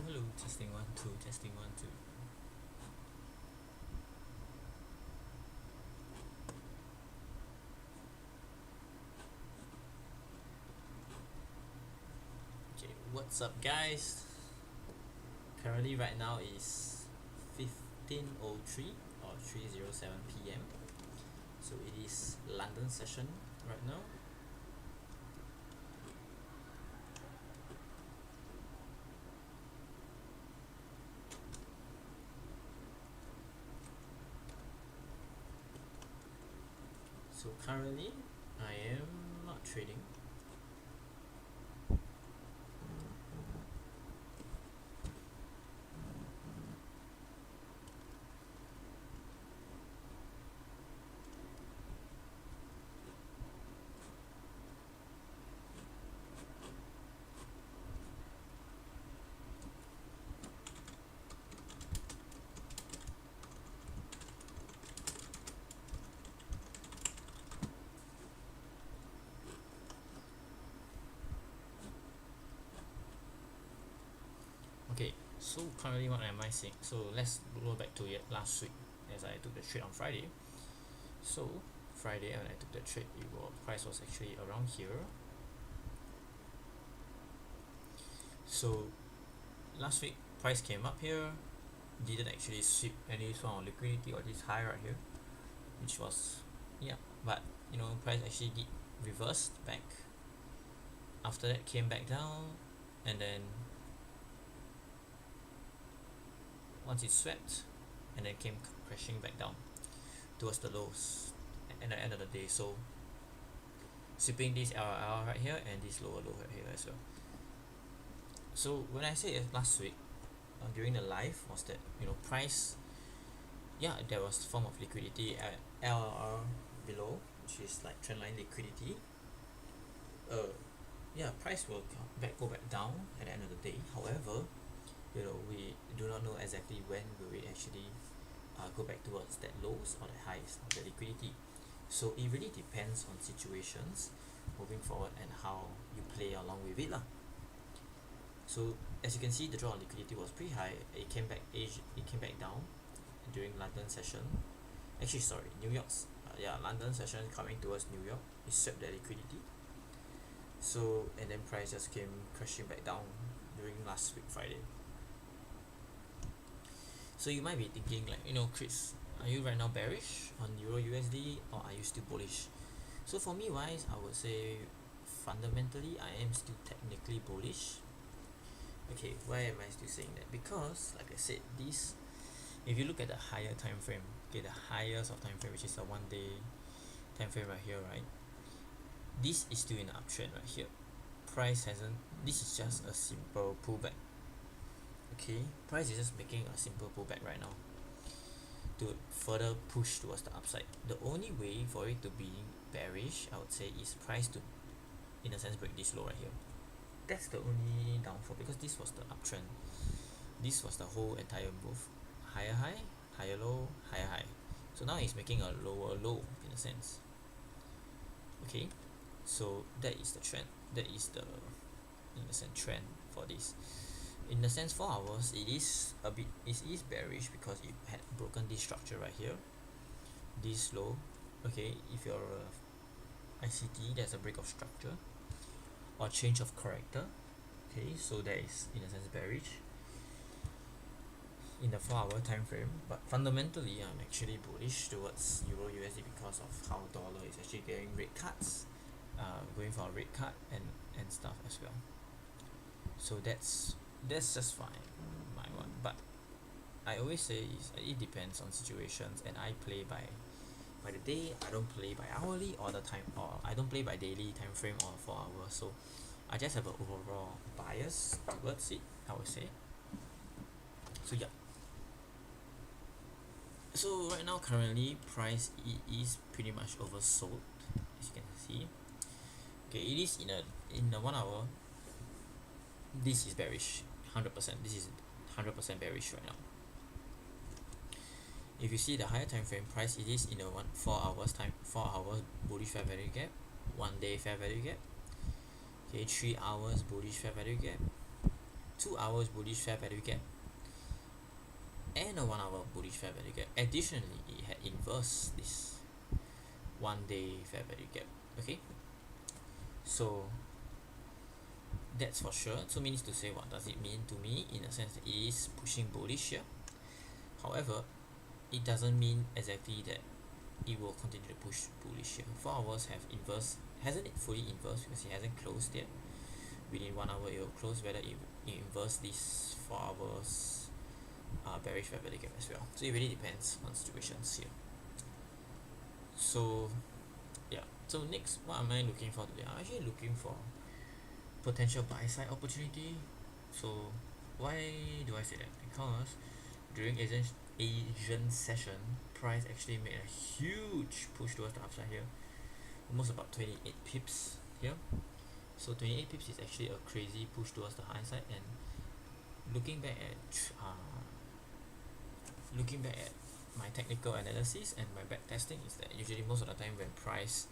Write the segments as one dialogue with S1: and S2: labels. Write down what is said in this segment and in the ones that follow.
S1: Hello, testing one, two, testing one, two. Okay, what's up, guys? Currently, right now is 15:03 or 3:07 p.m. So it is London session right now. So currently, I am not trading. Okay, so currently, what am I seeing? So let's go back to last week as I took the trade on Friday. So Friday, when I took the trade, price was actually around here. So last week, price came up here, didn't actually sweep any sort of liquidity or this high right here, which was, yeah, but price actually did reverse back. After that, came back down, and then once it swept, and then came crashing back down towards the lows at the end of the day. So sweeping this LRL right here and this lower low right here as well. So when I say last week during the live was that price, yeah, there was form of liquidity at LRR below, which is like trendline liquidity. Yeah, price will go back down at the end of the day. However, we do not know exactly when will it actually go back towards that lows or the highs of the liquidity. So it really depends on situations moving forward and how you play along with it lah. So as you can see, the draw on liquidity was pretty high. It came back down during London session. Actually, sorry, New York's London session coming towards New York. It swept the liquidity. So and then price just came crashing back down during last week Friday. So you might be thinking like, Chris, are you right now bearish on Euro USD or are you still bullish? So for me wise, I would say fundamentally I am still technically bullish. Okay, why am I still saying that? Because like I said, if you look at the higher time frame, okay, the highest of time frame, which is a 1 day time frame right here, right? This is still in an uptrend right here. Price hasn't. This is just a simple pullback. Okay, price is just making a simple pullback right now to further push towards the upside. The only way for it to be bearish, I would say, is price to, in a sense, break this low right here. That's the only downfall, because this was the uptrend. This was the whole entire move. Higher high, higher low, higher high. So now it's making a lower low in a sense. Okay, so that is the trend. That is the, in a sense, trend for this. In the sense 4 hours, it is bearish because it had broken this structure right here, this low. Okay, if you're a ICT, there's a break of structure or change of character. Okay, so that is in a sense bearish in the 4 hour time frame. But fundamentally, I'm actually bullish towards Euro USD because of how dollar is actually getting rate cuts, going for a rate cut and stuff as well. So that's just fine, my one. But I always say it depends on situations, and I play by the day. I don't play by hourly or the time, or I don't play by daily time frame or 4 hours. So I just have an overall bias towards it, I would say. So yeah. So right now, currently, price is pretty much oversold, as you can see. Okay, it is in the 1 hour. This is bearish, 100%. This is 100% bearish right now. If you see the higher time frame price, it is in a 4 hours time, 4 hours bullish fair value gap, 1 day fair value gap. Okay, 3 hours bullish fair value gap, 2 hours bullish fair value gap and a 1 hour bullish fair value gap. Additionally, it had inverse this 1 day fair value gap. Okay, so that's for sure. So means to say, what does it mean to me? In a sense, that it is pushing bullish here. However, it doesn't mean exactly that it will continue to push bullish here. 4 hours have inverse, hasn't it fully inverse because it hasn't closed yet. Within 1 hour it will close, whether it inverse this 4 hours bearish fair value gap as well. So it really depends on situations here. So yeah, so next, what am I looking for today? I'm actually looking for potential buy side opportunity. So why do I say that? Because during Asian session, price actually made a huge push towards the upside here, almost about 28 pips here. So 28 pips is actually a crazy push towards the high side. And looking back at my technical analysis and my back testing, is that usually most of the time when price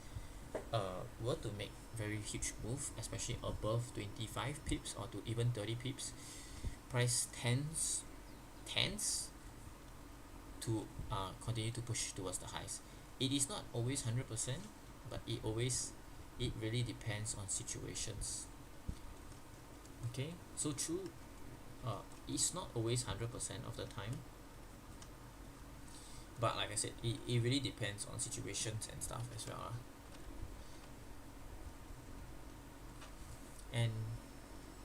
S1: were to make very huge move, especially above 25 pips or to even 30 pips, price tends to continue to push towards the highs. It is not always 100%, but it really depends on situations. Okay, so true, it's not always 100% of the time, but like I said, it really depends on situations and stuff as well. And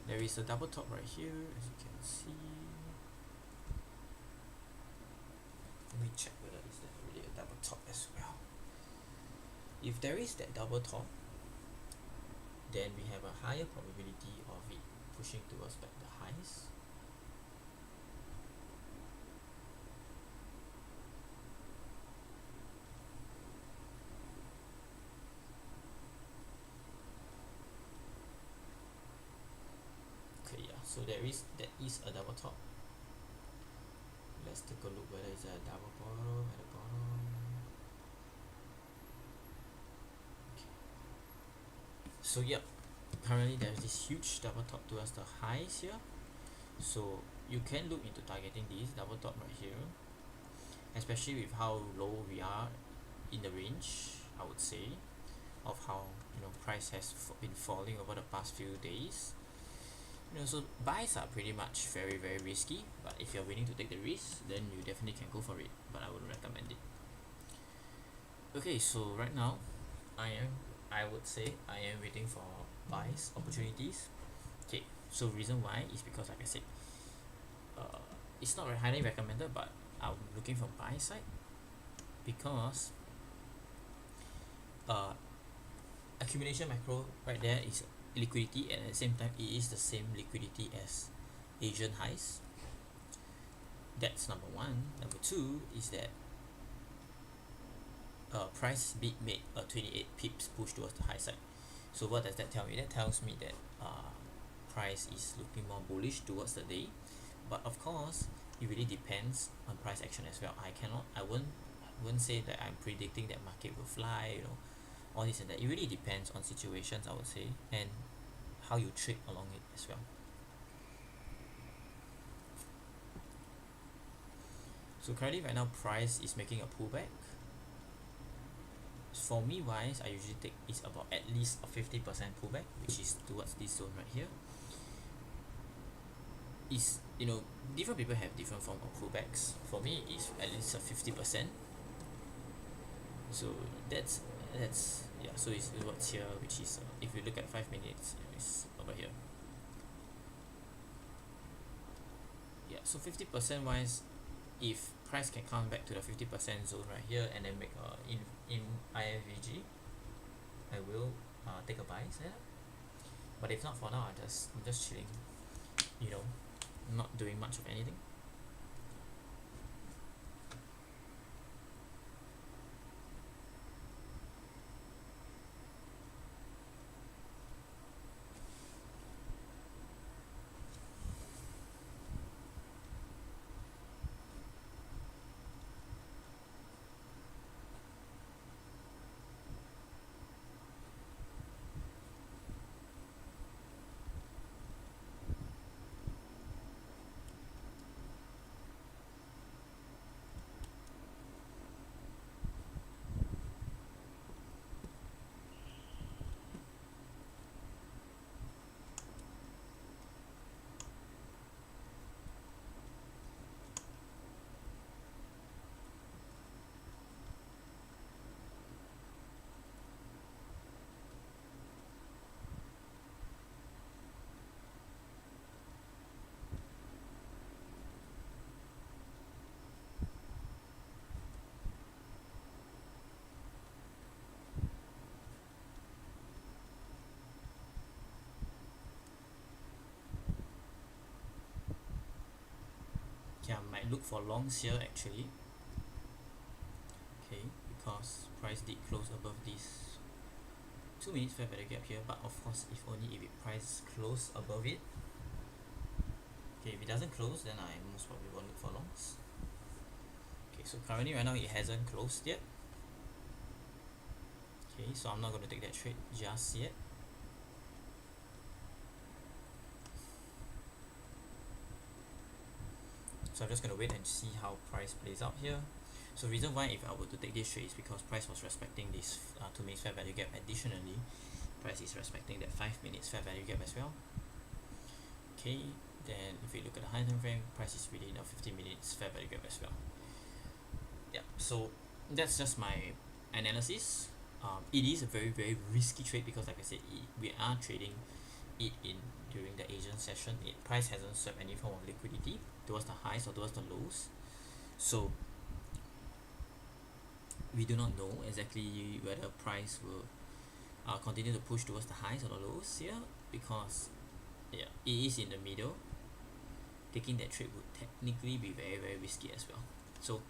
S1: there is a double top right here, as you can see. Let me check whether is there really a double top as well. If there is that double top, then we have a higher probability of it pushing towards back the highs. Okay, yeah, so that is a double top. Let's take a look whether it's a double bottom at the bottom. Okay. So yep, currently there's this huge double top towards the highs here. So you can look into targeting this double top right here, especially with how low we are in the range, I would say, of how price has been falling over the past few days. So buys are pretty much very very risky, but if you're willing to take the risk, then you definitely can go for it, but I wouldn't recommend it. Okay, so right now I would say I am waiting for buys opportunities. Okay, so reason why is because, like I said, it's not very highly recommended, but I'm looking for buy side because accumulation macro right there is liquidity, and at the same time it is the same liquidity as Asian highs. That's number one. Number two is that price bid made a 28 pips push towards the high side. So what does that tell me? That tells me that price is looking more bullish towards the day, but of course it really depends on price action as well. I wouldn't say that I'm predicting that market will fly, all this and that. It really depends on situations, I would say, and how you trade along it as well. So currently right now price is making a pullback. For me wise, I usually take it's about at least a 50% pullback, which is towards this zone right here. Is different people have different form of pullbacks. For me it's at least a 50%. So that's yeah, so it's what's here, which is if you look at 5 minutes, it's over here. Yeah, so 50% wise, if price can come back to the 50% zone right here and then make in IFVG, I will take a buy there. But if not, for now I'm just chilling, not doing much of anything. Okay, I might look for longs here actually. Okay, because price did close above this 2 minutes fair value gap here, but of course if only if it price close above it. Okay, if it doesn't close, then I most probably won't look for longs. Okay, so currently right now it hasn't closed yet. Okay, so I'm not going to take that trade just yet. So I'm just going to wait and see how price plays out here. So reason why if I were to take this trade is because price was respecting this 2 minutes fair value gap. Additionally, price is respecting that 5 minutes fair value gap as well. Okay, then if we look at the high time frame, price is within a 50 minutes fair value gap as well. Yeah, so that's just my analysis. It is a very risky trade because like I said, we are trading it in during the Asian session. Price hasn't swept any form of liquidity towards the highs or towards the lows, so we do not know exactly whether price will continue to push towards the highs or the lows here, because yeah, it is in the middle. Taking that trade would technically be very risky as well. So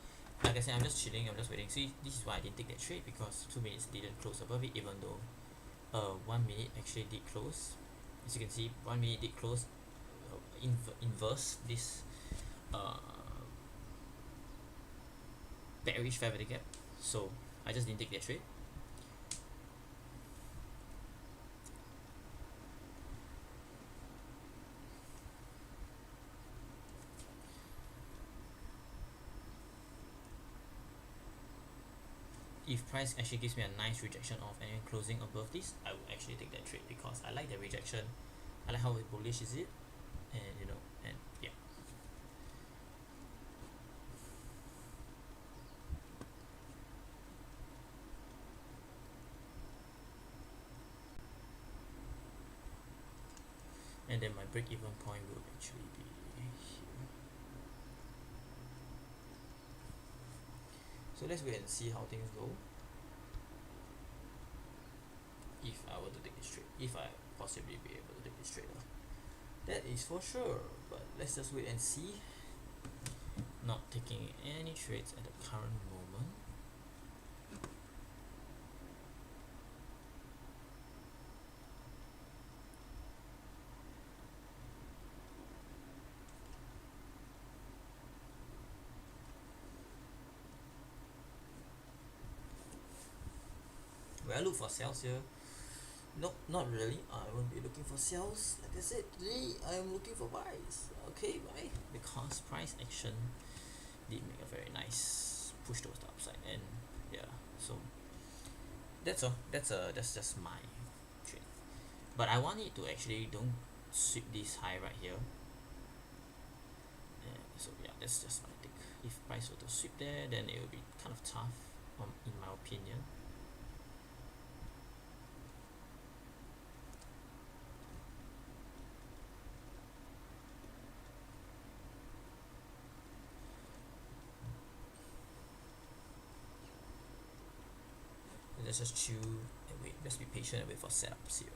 S1: like I said, I'm just chilling, I'm just waiting. See, this is why I didn't take that trade, because 2 minutes didn't close above it, even though 1 minute actually did close. As you can see, 1 minute did close inverse this uh, bearish fair value gap. So I just didn't take that trade. If price actually gives me a nice rejection of and then closing above this, I will actually take that trade, because I like the rejection. I like how bullish is it, and and yeah. And then my break-even point will actually be here. So let's wait and see how things go. If I were to take this trade, if I possibly be able to take this trade, that is for sure. But let's just wait and see. Not taking any trades at the current moment. Will I look for sales here? Nope, not really. I won't be looking for sales. Like I said, today I am looking for buys. Okay, why? Because price action did make a very nice push towards the upside, and yeah, so that's all. That's just my trade. But I want it to actually don't sweep this high right here. And so yeah, that's just my take. If price were to sweep there, then it will be kind of tough, in my opinion. Let's just chill and wait. Let's be patient and wait for setups here.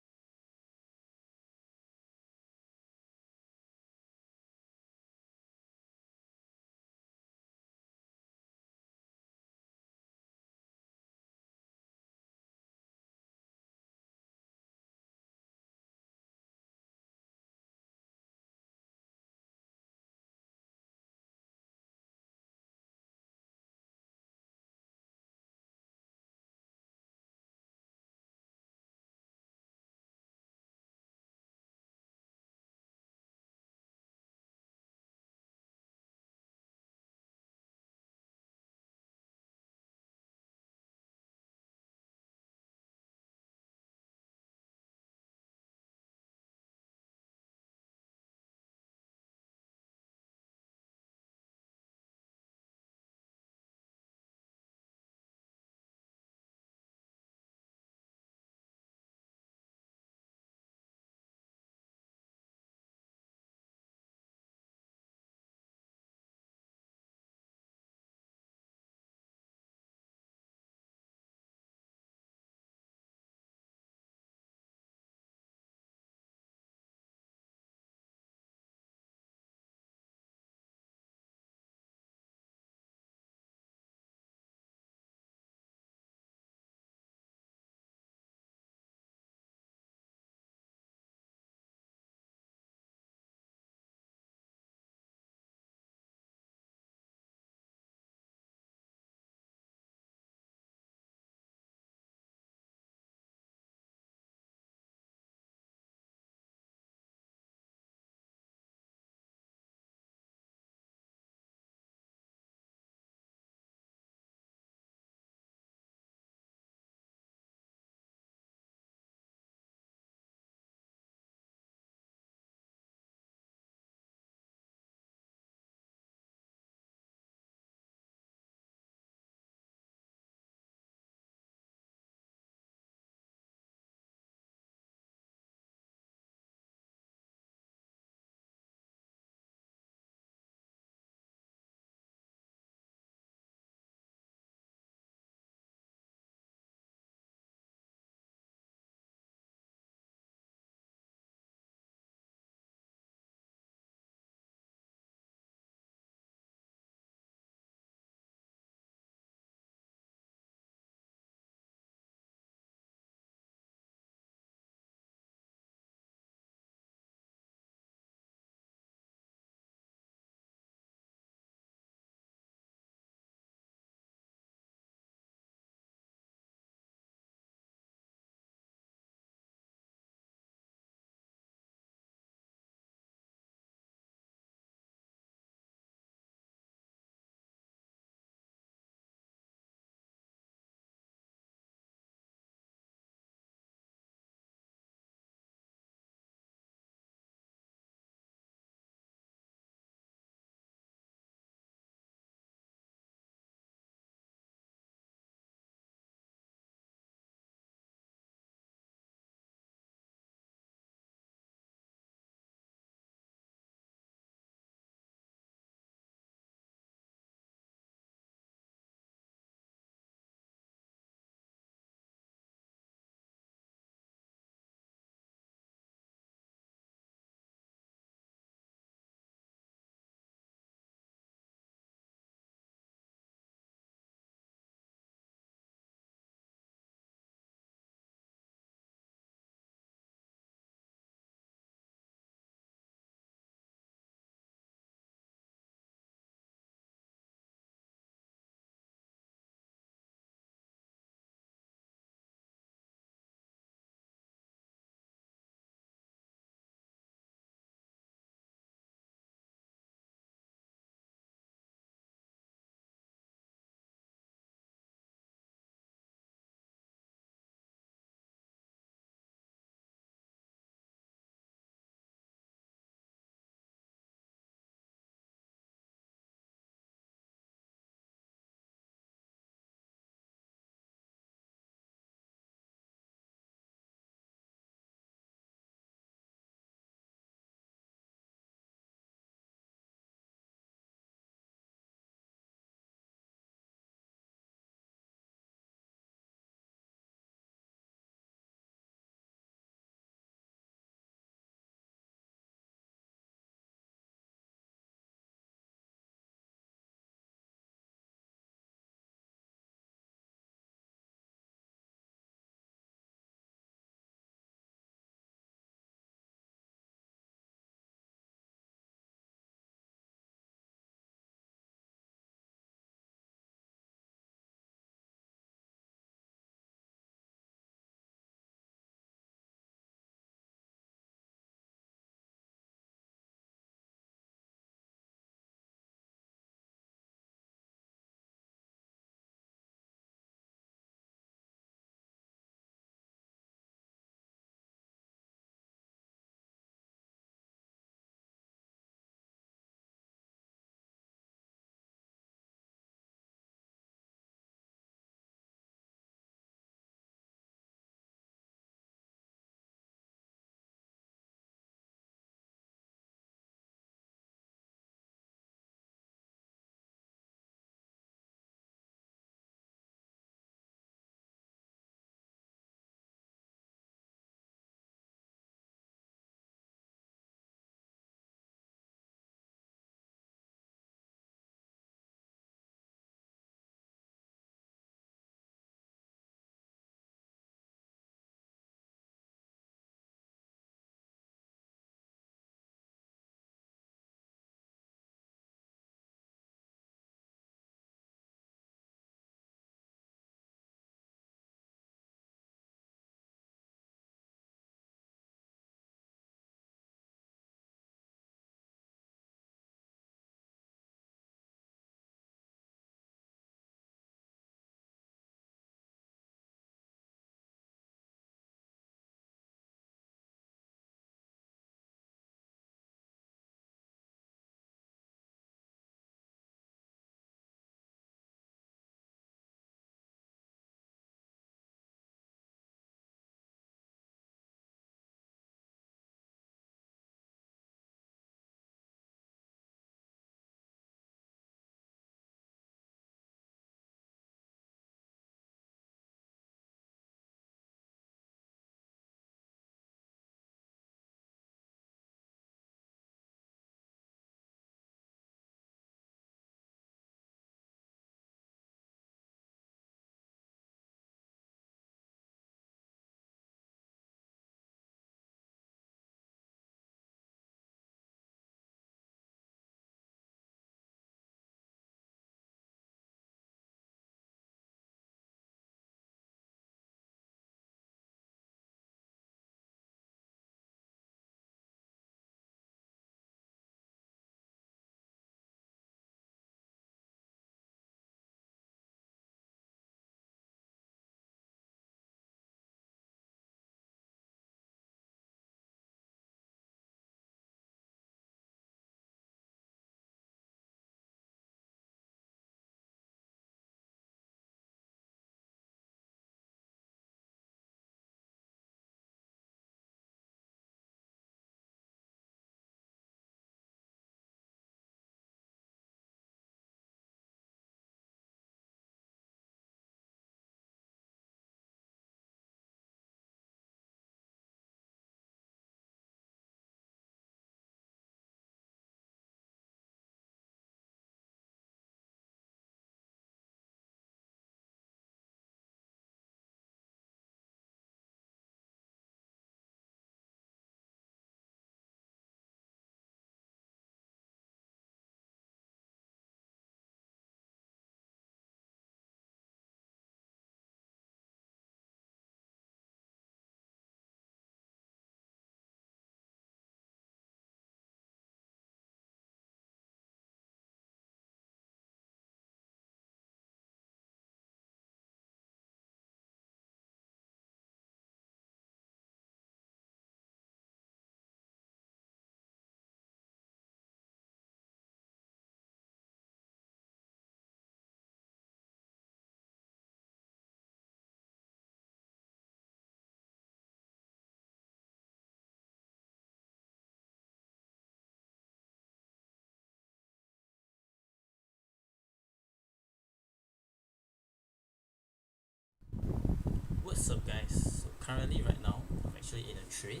S1: What's up guys? So currently right now I'm actually in a trade.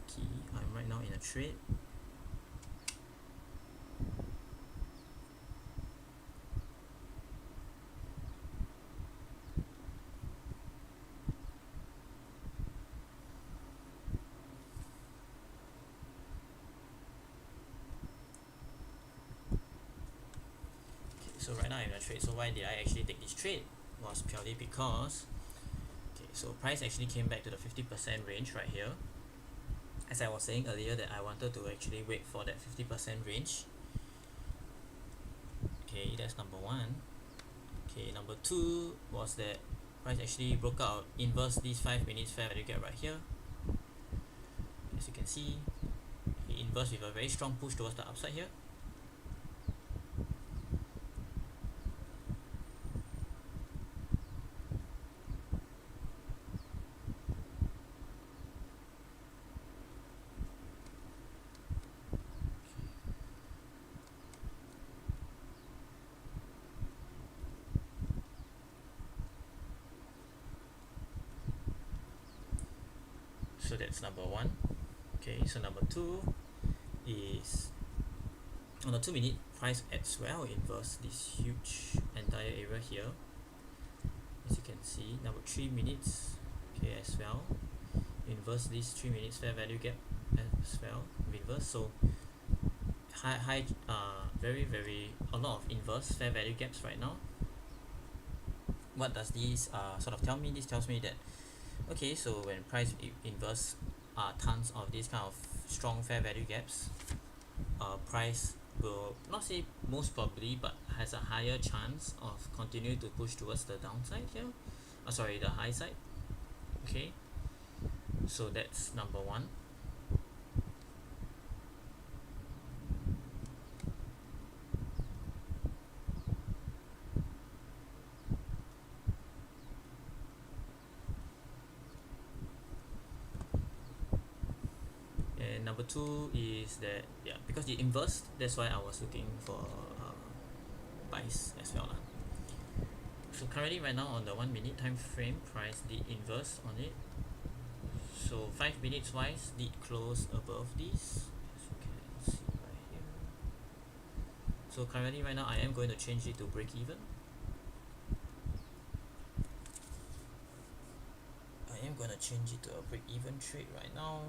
S1: Okay, I'm right now in a trade. Okay, so right now I'm in a trade. So why did I actually take this trade? Was purely because okay, so price actually came back to the 50% range right here. As I was saying earlier that I wanted to actually wait for that 50% range. Okay, that's number one. Okay, number two was that price actually broke out, inverse these 5 minutes fair value gap right here. As you can see, it inverse with a very strong push towards the upside here. So that's number one. Okay, so number two is on the 2 minute price as well inverse this huge entire area here. As you can see, number 3 minutes, okay, as well inverse this 3 minutes fair value gap as well, reverse. So very a lot of inverse fair value gaps right now. What does this sort of tell me? This tells me that okay, so when price inverse tons of these kind of strong fair value gaps, price will not say most probably but has a higher chance of continue to push towards the downside here, sorry, the high side. Okay, so that's number one. And number two is that yeah, because the inverse, that's why I was looking for buys as well lah. So currently right now on the 1 minute time frame, price did inverse on it. So 5 minutes wise did close above this, as you can see right here. So currently right now I am going to change it to break even. I am going to change it to a break even trade right now.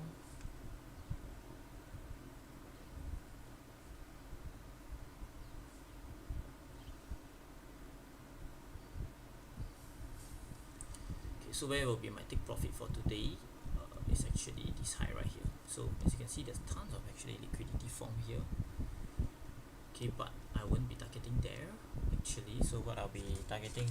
S1: So where will be my take profit for today is actually this high right here. So as you can see, there's tons of actually liquidity form here. Okay, but I won't be targeting there actually. So what I'll be targeting,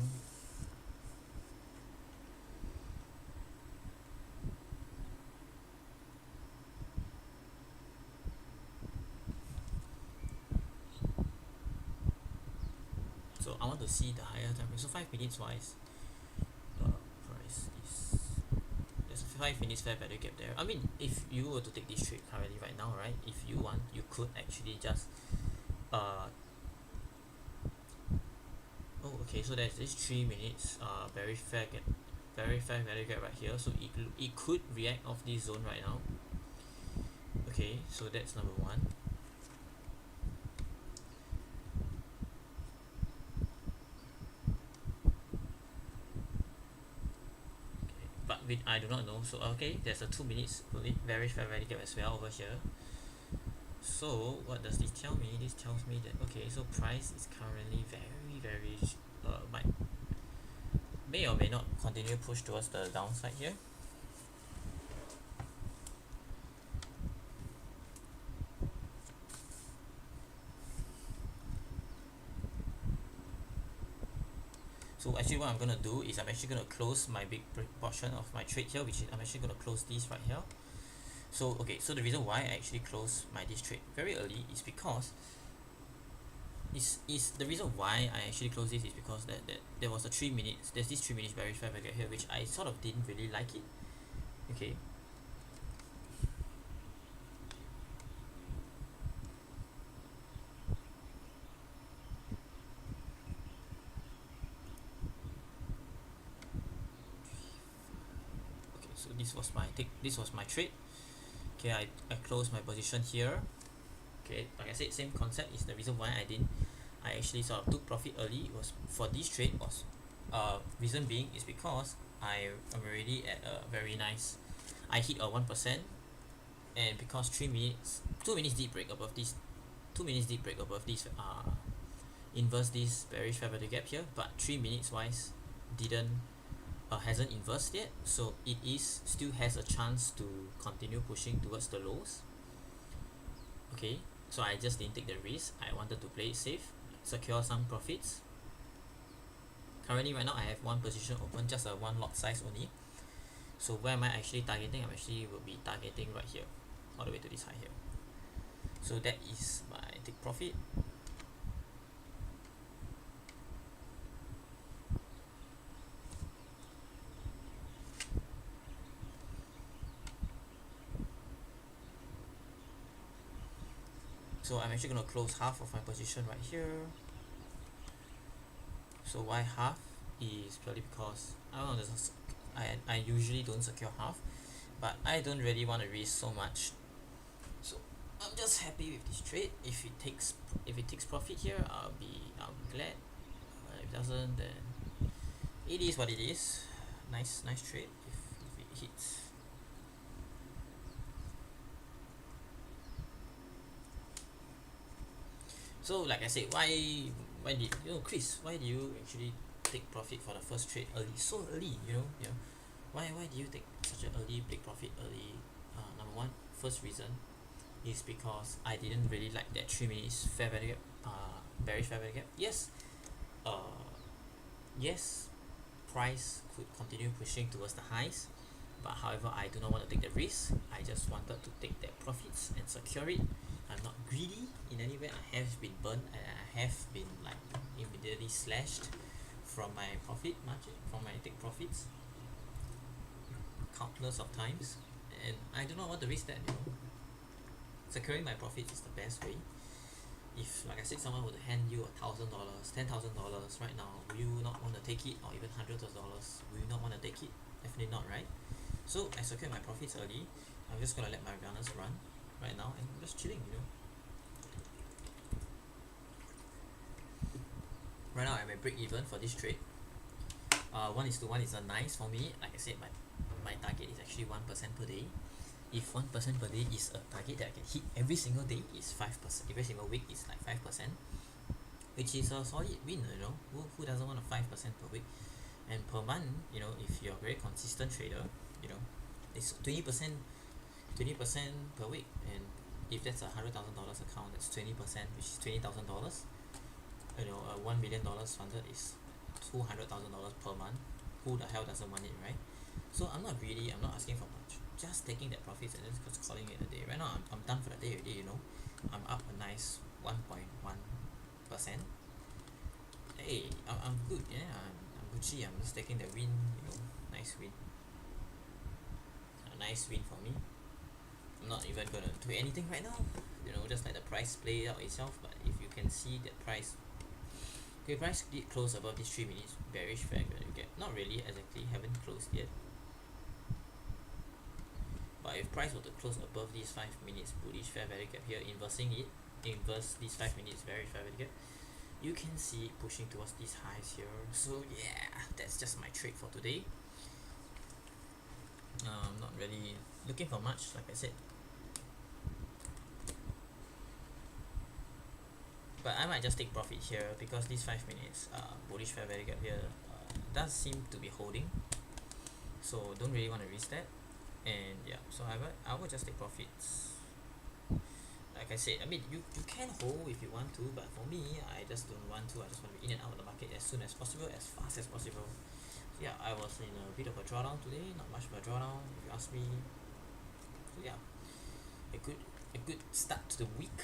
S1: so I want to see the higher time frame. So 5 minutes wise, price is there's a 5 minutes fair value gap there. I mean, if you were to take this trade currently right now, right? If you want, you could actually just oh, okay, so there's this 3 minutes very fair value gap right here. So it could react off this zone right now. Okay, so that's number one. Okay, but with I do not know. So okay, there's a 2 minutes very fair value gap as well over here. So what does this tell me? This tells me that okay, so price is currently very might may or may not continue push towards the downside here. So actually what I'm gonna do is I'm actually gonna close my big portion of my trade here, which is I'm actually gonna close this right here. So okay, so the reason why I actually close my this trade very early is because is the reason why I actually close this is because that there was a 3 minutes, there's this 3 minutes bearish fair value here, which I sort of didn't really like it. Okay, So this was my trade. Okay, I closed my position here. Okay, like I said, same concept is the reason why I actually sort of took profit early was for this trade was reason being is because I am already at a very nice, I hit a 1%, and because 2 minutes deep break above this 2 minutes deep break above this inverse this bearish fair value gap here, but 3 minutes wise didn't hasn't inversed yet, so it is still has a chance to continue pushing towards the lows. Okay, so I just didn't take the risk. I wanted to play it safe, secure some profits. Currently right now I have one position open, just a one lot size only. So where am I actually targeting? I'm actually will be targeting right here, all the way to this high here. So that is my take profit. So I'm actually going to close half of my position right here. So why half is purely because I don't know, I usually don't secure half, but I don't really want to risk so much. So I'm just happy with this trade. If it takes profit here, I'll be glad. If it doesn't, then it is what it is. Nice trade if it hits. So like I said, why did Chris, why do you actually take profit for the first trade early, so early, why do you take such an early take profit early? Number one, first reason is because I didn't really like that 3 minutes fair value gap, bearish fair value gap. Yes, price could continue pushing towards the highs, but however I do not want to take the risk. I just wanted to take that profits and secure it. I'm not greedy in any way. I have been burned and I have been like immediately slashed from my profit margin, from my take profits countless of times, and I do not want to risk that. Securing my profits is the best way. If, like I said, someone would hand you $1,000, $10,000 right now, will you not want to take it? Or even hundreds of dollars, will you not want to take it? Definitely not, right? So I secured my profits early. I'm just gonna let my runners run right now and I'm just chilling. Right now I'm at break even for this trade. 1:1 is a nice for me. Like I said, my target is actually 1% per day. If 1% per day is a target that I can hit every single day, is 5%. Every single week is like 5%, which is a solid win. Who doesn't want a 5% per week? And per month, if you're a very consistent trader, it's 20% per week. And if that's $100,000 account, that's 20%, which is $20,000. $1 million funded is $200,000 per month. Who the hell doesn't want it, right? So I'm not asking for much, just taking that profits and just calling it a day. Right now I'm done for the day already. I'm up a nice 1.1%. Hey, I'm good. Yeah, I'm Gucci. I'm just taking the win. Nice win. A nice win for me. I'm not even gonna do anything right now. Just let the price play out itself. But if you can see that price, price did close above this 3 minutes bearish fair value gap. Not really exactly, haven't closed yet. But if price were to close above this 5 minutes bullish fair value gap here, inverse this 5 minutes bearish fair value gap, you can see it pushing towards these highs here. So yeah, that's just my trade for today. Not really looking for much, like I said. But I might just take profit here because this 5 minutes bullish fair value gap here does seem to be holding. So don't really want to risk that. And yeah, so I will just take profits. Like I said, you can hold if you want to, but for me, I just don't want to. I just want to be in and out of the market as soon as possible, as fast as possible. So yeah, I was in a bit of a drawdown today, not much of a drawdown if you ask me. So yeah, a good start to the week.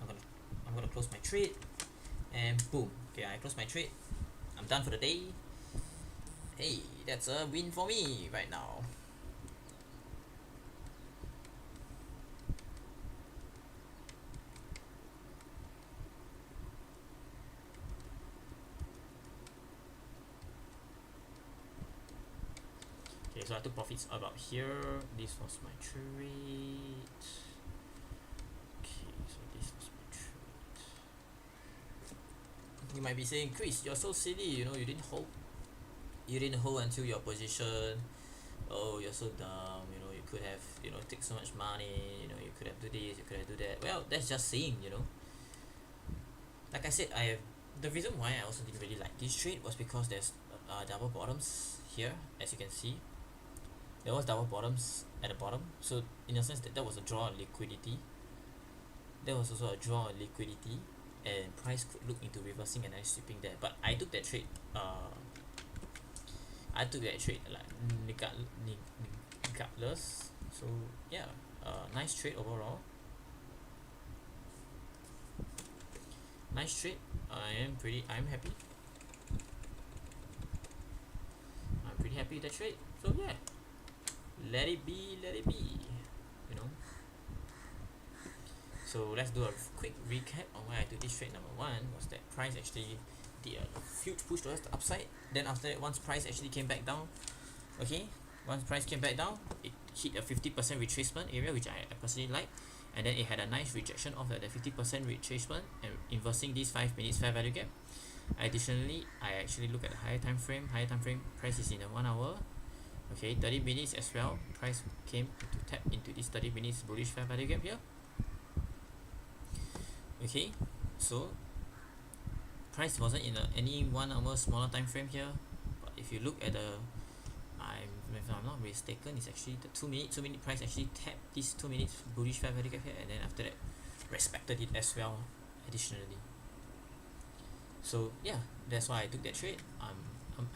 S1: I'm gonna close my trade, and boom. Okay, I close my trade. I'm done for the day. Hey, that's a win for me right now. Okay, Okay, so I took profits about here. This was my trade. Okay, so this was my trade. You might be saying, Chris, you're so silly, you didn't hold. You didn't hold until your position. Oh, you're so dumb, you could have, take so much money, you could have do this, you could have do that. Well, that's just saying. Like I said, the reason why I also didn't really like this trade was because there's double bottoms here, as you can see. There was double bottoms at the bottom, so in a sense that was a draw on liquidity. There was also a draw on liquidity, and price could look into reversing and then sweeping there. But I took that trade. I took that trade like regardless. So yeah, nice trade overall. Nice trade. I'm happy. I'm pretty happy with the trade. So yeah, let it be, let it be. You know. So let's do a quick recap on why I took this trade. Number one was that price actually did a huge push towards the upside. Then after that, once price actually came back down, okay, once price came back down, it hit a 50% retracement area, which I personally like. And then it had a nice rejection of the 50% retracement and inversing these 5 minutes fair value gap. Additionally, I actually look at the higher time frame. Higher time frame price is in a 1 hour. Okay, 30 minutes as well. Price came to tap into this 30 minutes bullish fair value gap here. Okay, so price wasn't in any 1 hour smaller time frame here. But if you look at the, if I'm not mistaken, it's actually the 2 minute price actually tapped this 2 minutes bullish fair value gap here, and then after that respected it as well additionally. So yeah, that's why I took that trade.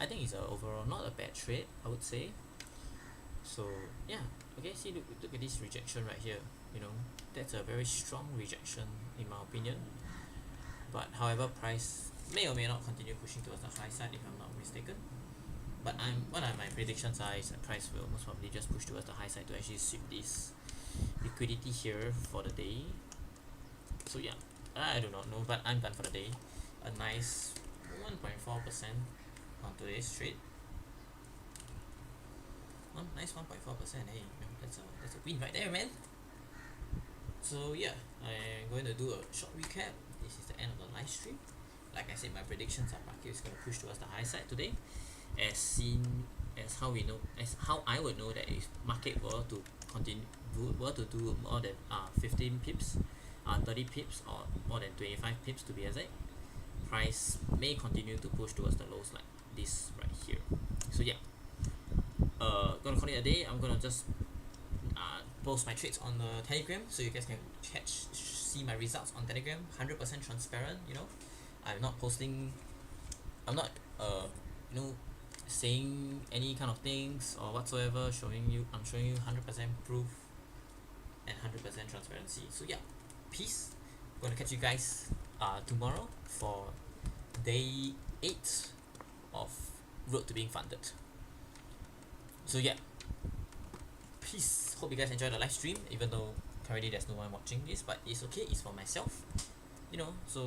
S1: I think it's overall not a bad trade, I would say. So yeah, okay, see, look at this rejection right here. That's a very strong rejection in my opinion. But however, price may or may not continue pushing towards the high side if I'm not mistaken. But what are my predictions are is that price will most probably just push towards the high side to actually sweep this liquidity here for the day. So yeah, I do not know, but I'm done for the day. A nice 1.4% on today's trade. Nice 1.4%. Hey, that's a win right there, man. So yeah, I'm going to do a short recap. This is the end of the live stream. Like I said, my predictions are market is going to push towards the high side today, as how I would know that if market were to do more than 15 pips, 30 pips, or more than 25 pips to be exact, price may continue to push towards the lows like this right here. So yeah, gonna call it a day. I'm gonna just post my trades on the Telegram so you guys can see my results on Telegram. 100% transparent. I'm not posting, I'm not saying any kind of things or whatsoever. I'm showing you 100% proof and 100% transparency. So yeah, peace. I'm gonna catch you guys tomorrow for day 8 of Road to Being Funded. So yeah, peace. Hope you guys enjoy the live stream, even though currently there's no one watching this, but it's okay, it's for myself, so